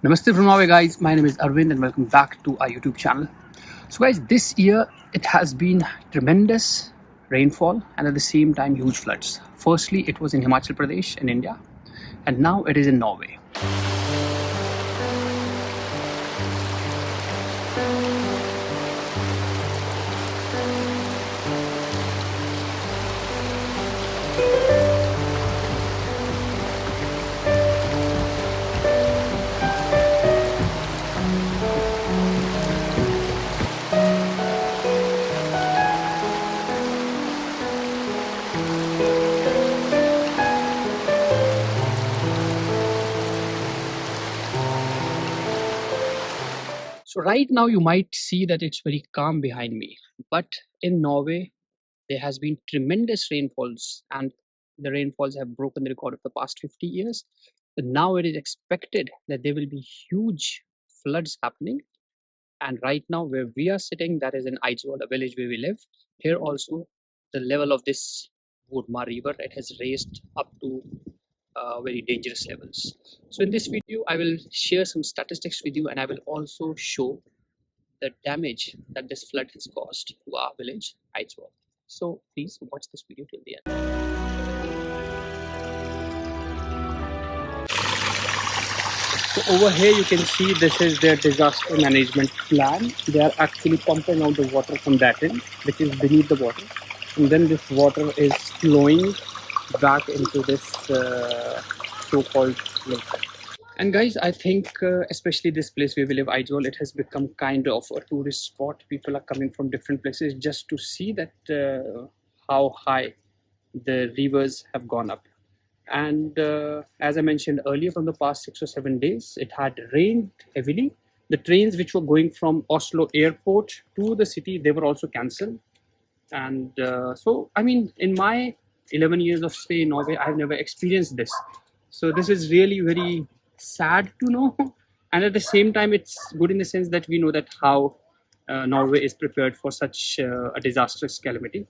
Namaste from Norway, guys. My name is Arvind, and welcome back to our YouTube channel. So, guys, this year it has been tremendous rainfall and at the same time huge floods. Firstly, it was in Himachal Pradesh in India, and now it is in Norway. So, right now you might see that it's very calm behind me, but in Norway there has been tremendous rainfalls, and the rainfalls have broken the record of the past 50 years. But now it is expected that there will be huge floods happening. And right now, where we are sitting, that is in Eidsvoll, a village where we live. Here also, the level of this Vodma river, it has raised up to very dangerous levels. So in this video, I will share some statistics with you, and I will also show the damage that this flood has caused to our village, Eidsvoll. So please watch this video till the end. So over here you can see this is their disaster management plan. They are actually pumping out the water from that end, which is beneath the water, and then this water is flowing back into this so-called lake. And guys, I think especially this place where we live, Eidsvoll, it has become kind of a tourist spot. People are coming from different places just to see that how high the rivers have gone up. And as I mentioned earlier, from the past 6 or 7 days, it had rained heavily. The trains which were going from Oslo airport to the city, they were also cancelled. And so, I mean, in my 11 years of stay in Norway, I have never experienced this. So this is really very sad to know. And at the same time, it's good in the sense that we know that how Norway is prepared for such a disastrous calamity.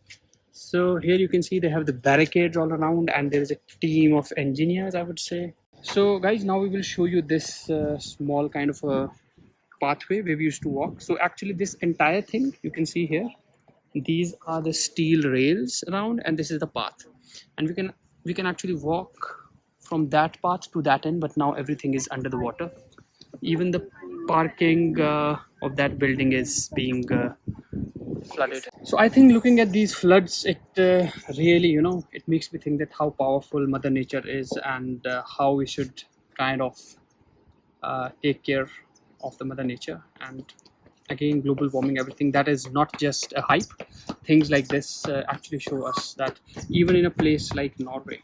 So here you can see they have the barricades all around, and there is a team of engineers, I would say. So guys, now we will show you this small kind of a pathway where we used to walk. So actually this entire thing you can see here, these are the steel rails around, and this is the path, and we can actually walk from that path to that end, but now everything is under the water. Even the parking of that building is being flooded. So I think looking at these floods, it really, it makes me think that how powerful Mother Nature is, and how we should kind of take care of the Mother Nature. And again, global warming, everything that is not just a hype. Things like this actually show us that even in a place like Norway,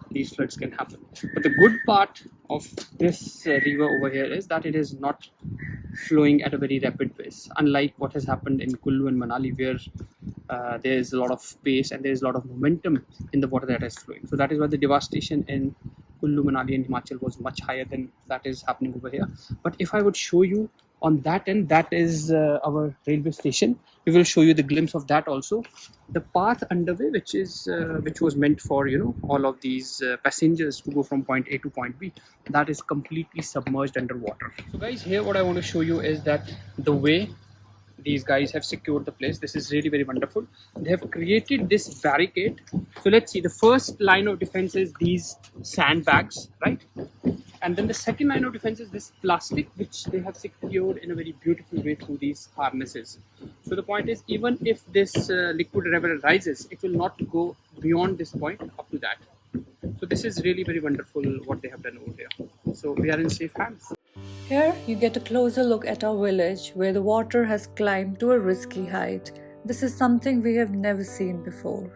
these floods can happen. But the good part of this river over here is that it is not flowing at a very rapid pace, unlike what has happened in Kullu and Manali, where there is a lot of pace and there is a lot of momentum in the water that is flowing. So that is why the devastation in Kullu, Manali and Himachal was much higher than that is happening over here. But if I would show you on that end, that is our railway station. We will show you the glimpse of that also. The path underway, which was meant for all of these passengers to go from point A to point B, that is completely submerged underwater. So guys, here what I want to show you is that the way these guys have secured the place, this is really very wonderful. They have created this barricade. So let's see, the first line of defense is these sandbags, right? And then the second line of defense is this plastic, which they have secured in a very beautiful way through these harnesses. So the point is, even if this liquid level rises, it will not go beyond this point up to that. So this is really very wonderful what they have done over here. So we are in safe hands. Here you get a closer look at our village where the water has climbed to a risky height. This is something we have never seen before.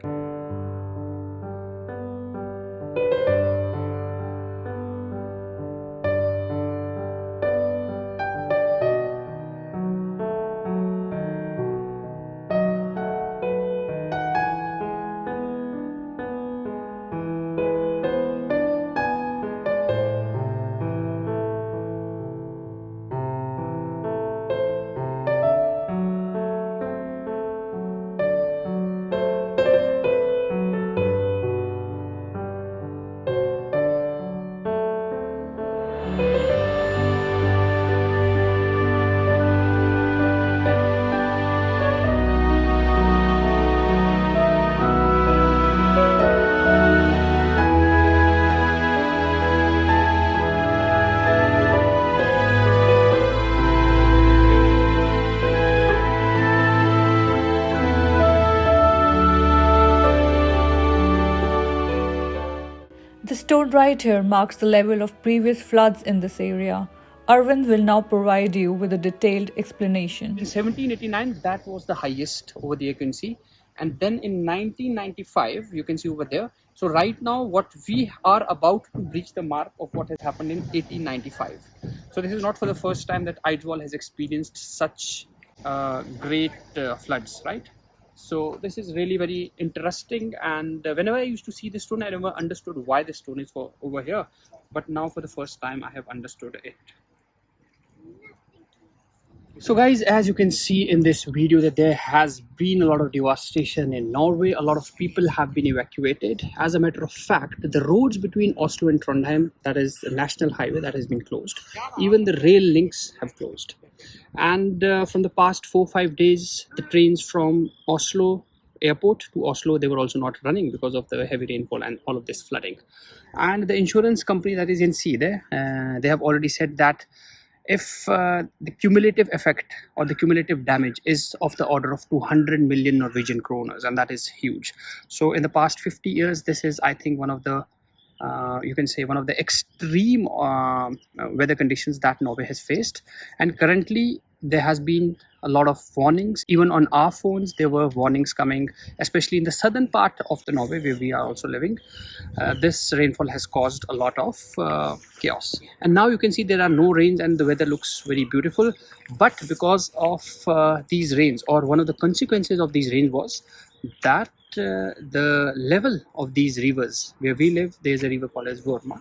stone right here marks the level of previous floods in this area. Arvind will now provide you with a detailed explanation. In 1789, that was the highest over there, you can see. And then in 1995, you can see over there. So right now, what we are about to reach the mark of what has happened in 1895. So this is not for the first time that Eidsvoll has experienced such great floods, right? So this is really very interesting, and whenever I used to see this stone, I never understood why this stone is for over here. But now for the first time, I have understood it. So guys, as you can see in this video, that there has been a lot of devastation in Norway. A lot of people have been evacuated. As a matter of fact, the roads between Oslo and Trondheim, that is a national highway, that has been closed. Even the rail links have closed. And from the past 4-5 days, the trains from Oslo airport to Oslo, they were also not running because of the heavy rainfall and all of this flooding. And the insurance company, that is NC, they have already said that if the cumulative effect or the cumulative damage is of the order of 200 million Norwegian kroners, and that is huge. So in the past 50 years, this is, I think, one of the you can say one of the extreme weather conditions that Norway has faced. And currently there has been a lot of warnings. Even on our phones there were warnings coming, especially in the southern part of the Norway where we are also living. This rainfall has caused a lot of chaos, and now you can see there are no rains and the weather looks very beautiful. But because of these rains, or one of the consequences of these rains was that the level of these rivers where we live, there's a river called as Vorma.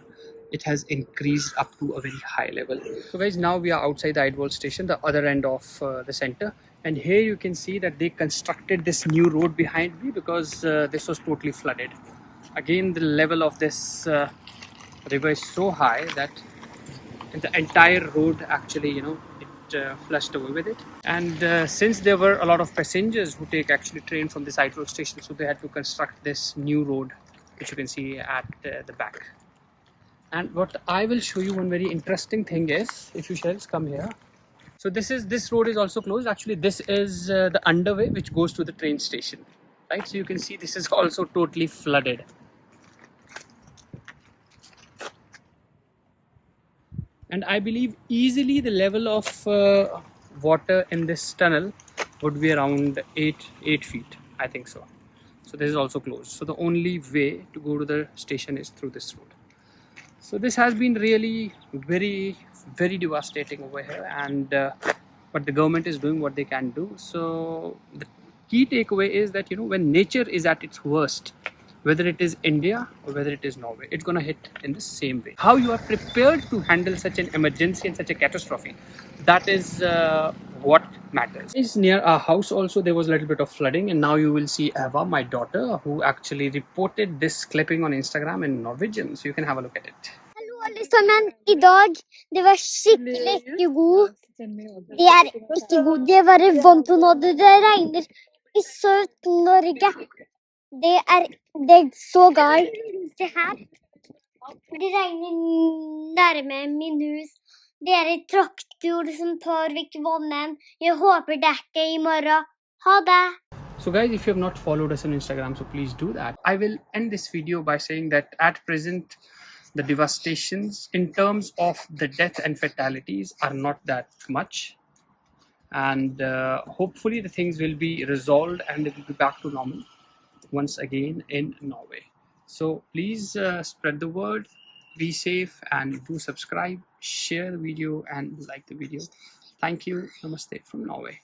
It has increased up to a very high level. So guys, now we are outside the Eidsvoll station, the other end of the center, and here you can see that they constructed this new road behind me because this was totally flooded. Again, the level of this river is so high that the entire road actually, flushed away with it. And since there were a lot of passengers who take actually train from this Eidsvoll station, so they had to construct this new road, which you can see at the back. And what I will show you, one very interesting thing is, if you shall come here. So this road is also closed. Actually, this is the underway which goes to the train station, right? So you can see this is also totally flooded. And I believe easily the level of water in this tunnel would be around 8 feet, I think so. So this is also closed. So the only way to go to the station is through this road. So this has been really very, very devastating over here, and but the government is doing what they can do. So the key takeaway is that, when nature is at its worst, whether it is India or whether it is Norway, it's going to hit in the same way. How you are prepared to handle such an emergency and such a catastrophe, that is what matters. Is near our house also there was a little bit of flooding, and now you will see Eva, my daughter, who actually reported this clipping on Instagram in Norwegian, so you can have a look at it. Hallo alle sammen, I dag, det var skikkelig ikke god. Det ikke god, det var vant til nå, det regner I Sør-Norge. Det så galt. Se her, det regner nærme min hus. Det en traktor som tar vekk vannet. Jeg håper det ikke I morgen. Ha det! So guys, if you have not followed us on Instagram, so please do that. I will end this video by saying that at present, the devastations in terms of the death and fatalities are not that much. And hopefully the things will be resolved and it will be back to normal once again in Norway. So please spread the word, be safe, and do subscribe, share the video and like the video. Thank you. Namaste from Norway.